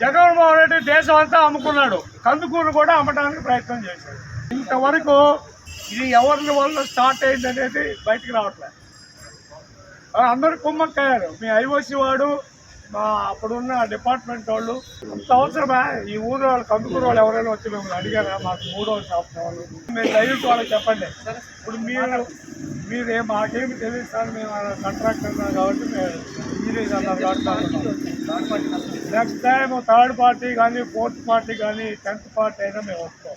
జగన్మోహన్ రెడ్డి దేశం అంతా అమ్ముకున్నాడు, కందుకూరు కూడా అమ్మడానికి ప్రయత్నం చేశాడు. ఇంతవరకు ఇది ఎవరి వల్ల స్టార్ట్ అయింది అనేది బయటకు రావట్లేదు. అందరూ కుమ్మక్కయ్యారు. మీ ఐఓసి వాడు, మా అప్పుడున్న డిపార్ట్మెంట్ వాళ్ళు. అంత అవసరమా? ఈ ఊరు వాళ్ళు కందుకూరు వాళ్ళు ఎవరైనా వచ్చి మిమ్మల్ని అడిగారా మాకు 3వ షాప్ వాళ్ళు? మీరు దయచేసి వాళ్ళకి చెప్పండి. ఇప్పుడు మీరు మాకేమి తెలియదు సార్, మేము కాంట్రాక్టర్ కాబట్టి మేము ఇంజనీర్ అన్నారు కాబట్టి నెక్స్ట్ టైం థర్డ్ పార్టీ కానీ 4th పార్టీ కానీ 10th పార్టీ అయినా మేము వస్తాం.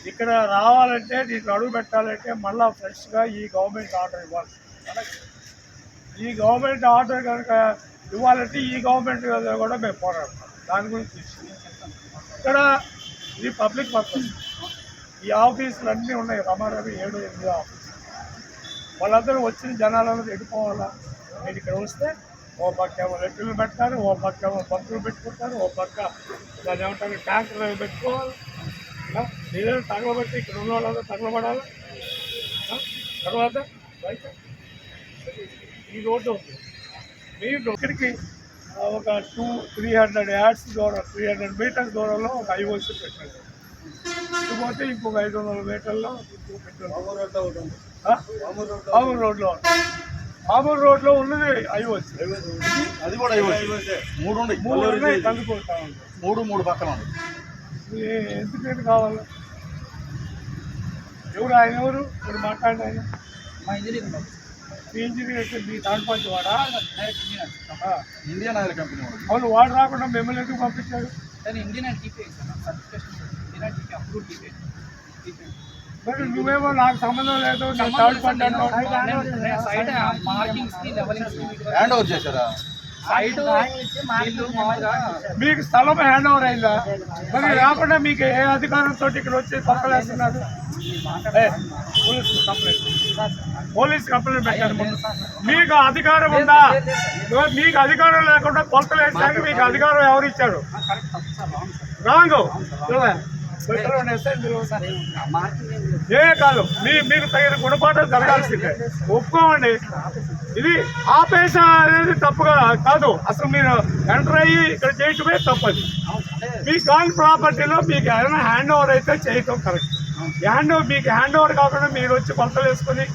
ఇక్కడ రావాలంటే దీంట్లో అడుగు పెట్టాలంటే మళ్ళీ ఫ్రెష్గా ఈ గవర్నమెంట్ ఆర్డర్ ఇవ్వాలి. ఈ గవర్నమెంట్ ఆర్డర్ కనుక ఇవ్వాలంటే ఈ గవర్నమెంట్ కూడా మేము పోరాడతాం. దాని గురించి ఇక్కడ ఇది పబ్లిక్ పర్పస్. ఈ ఆఫీసులు అన్నీ ఉన్నాయి, రమారవి 7-8 ఆఫీసులు. వాళ్ళందరూ వచ్చిన జనాలను ఎడిపోవాలా. మీరు ఇక్కడ వస్తే ఓ పక్క ఏమో రెడ్లు పెట్టారు, ఓ పక్క ఏమో పంతులు పెట్టుకుంటారు, ఓ పక్క దాన్ని ఏమంటారు ట్యాంకర్ పెట్టుకోవాలి. నీళ్ళు తగలబెట్టి ఇక్కడ ఉన్న వాళ్ళందరూ తగలబడాలి. తర్వాత బయట ఈ రోడ్డు ఉంది. మీరు ఇక్కడికి ఒక 300 యార్డ్స్ దూరం, 300 మీటర్స్ దూరంలో ఒక ఐఓసి పెట్టండి. ఇకపోతే ఇంకొక 500 మీటర్లో ఆమూరు రోడ్లో ఉన్నది ఐఓసి. అది కూడా ఐఓసి 3 కందుకుంటా ఉంది. 3 పక్కన ఎందుకు కావాలి? ఎవరు ఆయన? ఎవరు ఇప్పుడు మాట్లాడిన ఆయన? మా ఇంజనీర్. మీ ఇంజనీర్ అయితే మీ థర్డ్ పార్టీ వాడా? ఇండియన్ ఆయిల్ కంపెనీ వాడు. అవును, వాడు రాకుండా మిమ్మల్ని ఎందుకు పంపించారు? ఇండియన్ టీపీ అప్రూవ్ మరి నువ్వేమో నాకు సంబంధం లేదు, నేను థర్డ్ పార్టీ అంటావు. హ్యాండ్ ఓవర్ చేశారా? మీకు స్థలం హ్యాండ్ ఓవర్ అయిందా? మరి రాకుండా మీకు ఏ అధికారంతో ఇక్కడ వచ్చి పక్కలేస్తున్నారు? పోలీస్ కంప్లైంట్ పెట్టారు. మీకు అధికారం ఉందా? మీకు అధికారం లేకుండా కొలతలు వేసాక మీకు అధికారం ఎవరు ఇచ్చారు? రాంగ్ ఏ కాదు. మీకు తగిన గుణపాఠం జరగాల్సిందే. ఒప్పుకోమండి. ఇది ఆపేసా అనేది తప్పుగా కాదు. అసలు మీరు ఎంటర్ అయ్యి ఇక్కడ చేయటమే తప్పది. మీ కాన్ ప్రాపర్టీలో మీకు ఏదైనా హ్యాండ్ ఓవర్ అయితే చేయటం కరెక్ట్. మీకు హ్యాండ్ ఓవర్ కాకుండా మీరు వచ్చి కొలతలు వేసుకుని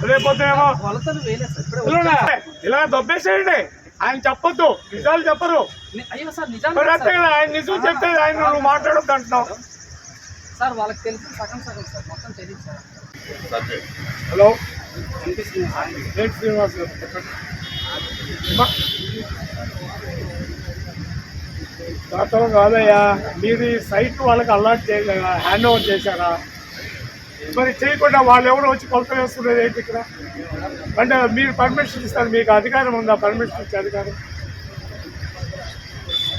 లేకపోతే ఏమో ఇలా దొబ్బేసేయండి. ఆయన చెప్పొద్దు, నిజాలు చెప్పరు. ఆయన నిజం చెప్తే ఆయన నువ్వు మాట్లాడొద్దు అంటున్నావు. సార్ వాళ్ళకి తెలిసి సగం సార్ మొత్తం తెలియదు సార్. హలో, శ్రీనివాస్ గతం కాదయ్యా. మీరు ఈ సైట్ వాళ్ళకి అలాట్ చేయలేదా? హ్యాండ్ ఓవర్ చేశారా? మరి చేయకుండా వాళ్ళు ఎవరు వచ్చి కొలతలు వేసుకునేది ఏంటి ఇక్కడ? అంటే మీరు పర్మిషన్ ఇస్తారు, మీకు అధికారం ఉందా? పర్మిషన్ ఇచ్చే అధికారం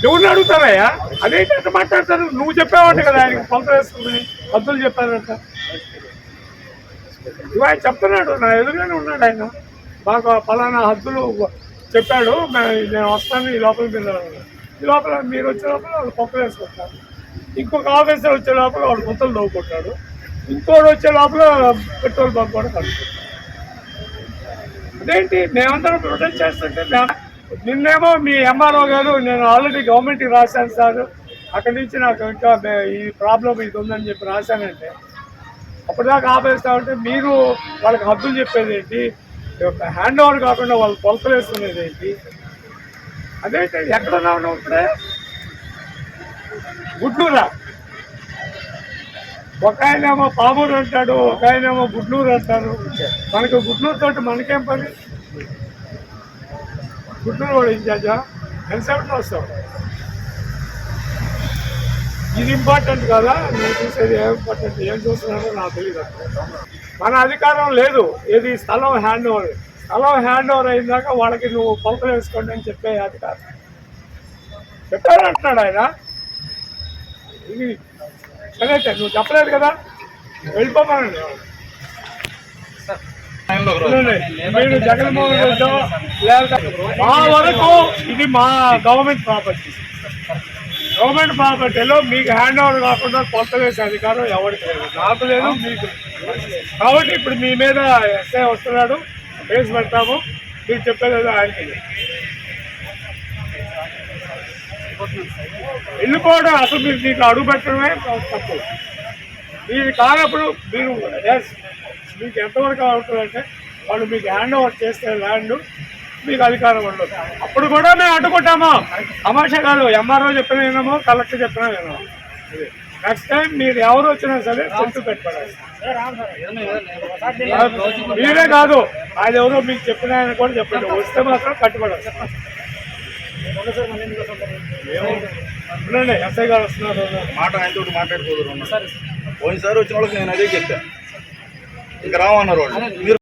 ఎవరిని అడుగుతారయ్యా? అదేంటంటే మాట్లాడతారు. నువ్వు చెప్పేవాడు కదా ఆయనకి కొలతలు వేసుకుని హద్దులు చెప్పారంట. ఇవాళ చెప్తున్నాడు, నా ఎదురుగానే ఉన్నాడు ఆయన. మాకు ఫలానా హద్దులు చెప్పాడు, నేను వస్తాను ఈ లోపల. ఈ లోపల మీరు వచ్చే లోపల వాళ్ళు కొలతలు వేసుకుంటారు. ఇంకొక ఆఫీసర్ వచ్చే లోపల వాడు కొలతలు దవ్వుకుంటాడు. ఇంకోటి వచ్చే లోపల పెట్రోల్ బంక్ కూడా కలుపుకుంటాడు. అదేంటి మేమందరం ప్రొటెక్ట్ చేస్తుంటే నిన్నేమో మీ ఎంఆర్ఓ గారు నేను ఆల్రెడీ గవర్నమెంట్కి రాశాను సార్, అక్కడి నుంచి నాకు ఇంకా ఈ ప్రాబ్లం ఇది ఉందని చెప్పి రాశానంటే అప్పటిదాకా ఆపేస్తామంటే మీరు వాళ్ళకి హద్దులు చెప్పేది ఏంటి? హ్యాండ్ ఓవర్ కాకుండా వాళ్ళు కొలతలు వేసుకునేది ఏంటి? అదేంటి ఎక్కడన్నా ఉన్నాం ఇప్పుడే? గుడ్లూరా ఒక ఆయనేమో పామూరు అంటాడు, ఒక ఆయనేమో గుడ్లూరు అంటారు. మనకు గుడ్లూరు తోటి మనకేం పని? గుడ్లూరు కూడా ఇన్ఛార్జా? ఎంతసేపట్లో వస్తావు? ఇది ఇంపార్టెంట్ కదా. నేను చూసేది ఏం ఇంపార్టెంట్, ఏం చూస్తున్నానో నాకు తెలియదు. మన అధికారం లేదు. ఇది స్థలం హ్యాండ్ ఓవర్. స్థలం హ్యాండ్ ఓవర్ అయిందాక వాళ్ళకి నువ్వు కొలతలు వేసుకోండి అని చెప్పే అధికారం చెప్పారంటున్నాడు ఆయన. ఇది అయితే నువ్వు చెప్పలేదు కదా, వెళ్ళిపోమనండి. మీరు జగన్మోహన్ రెడ్డి లేదా మా వరకు ఇది మా గవర్నమెంట్ ప్రాపర్టీ. గవర్నమెంట్ ప్రాపర్టీలో మీకు హ్యాండ్ ఓవర్ కాకుండా కొత్త వేసే అధికారం ఎవరికి లేదు, నాకు లేదు, మీకు. కాబట్టి ఇప్పుడు మీ మీద ఎస్ఐ వస్తున్నాడు, కేసు పెడతాము. మీరు చెప్పేది ఆయనకి వెళ్ళిపోతున్నాను సార్. వెళ్ళిపోవడం అసలు మీరు దీంట్లో అడుగు పెట్టడమే తప్పు. ఇది కానప్పుడు మీరు ఎస్ మీకు ఎంతవరకు అవుతుందంటే వాళ్ళు మీకు హ్యాండ్ ఓవర్ చేస్తే ల్యాండ్ మీకు అధికారం ఉండదు. అప్పుడు కూడా మేము అడ్డుకుంటాము. తమాషా కాదు, ఎంఆర్ఓ చెప్పినా విన్నాము, కలెక్టర్ చెప్పినా విన్నాము. నెక్స్ట్ టైం మీరు ఎవరు వచ్చినా సరే చెట్టు కట్టుకోవాలి. మీరే కాదు, అది ఎవరో మీకు చెప్పిన ఆయన కూడా చెప్పండి, వస్తే మాత్రం కట్టుబడాలి. చూడండి ఎస్ఐ గారు వస్తున్నారు. మాట ఆయనతో మాట్లాడుకోదు. సరే పోయినసారి వచ్చిన వాళ్ళకి నేను అదే చెప్పాను, ఇంకా రామన్నారు వాళ్ళు. మీరు